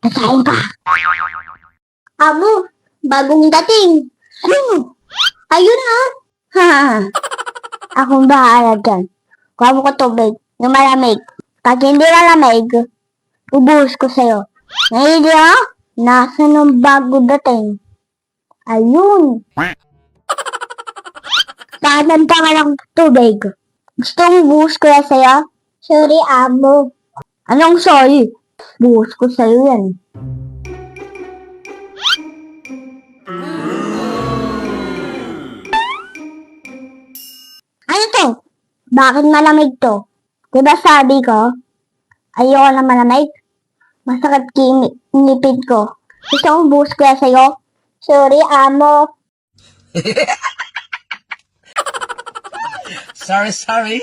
Kasain ka. Amo, bagong dating. Sino? Ayun na. Ha. Akong bahala dyan. Kuha mo ko tubig na malamig. Pag hindi malamig, ubuhos ko sa'yo. Nahilig ha? Nasa ng bago dating? Ayun. Tanan ka ng tubig. Gusto mong buhos ko yan sa'yo? Sorry, amo. Anong sorry? Buhos ko sa'yo yan. Ano to? Bakit malamig to? Diba sabi ko, ayoko na malamig? Masakit ngipin ko. Gusto kong buhos ko yan sa'yo? Sorry, amo. Sorry.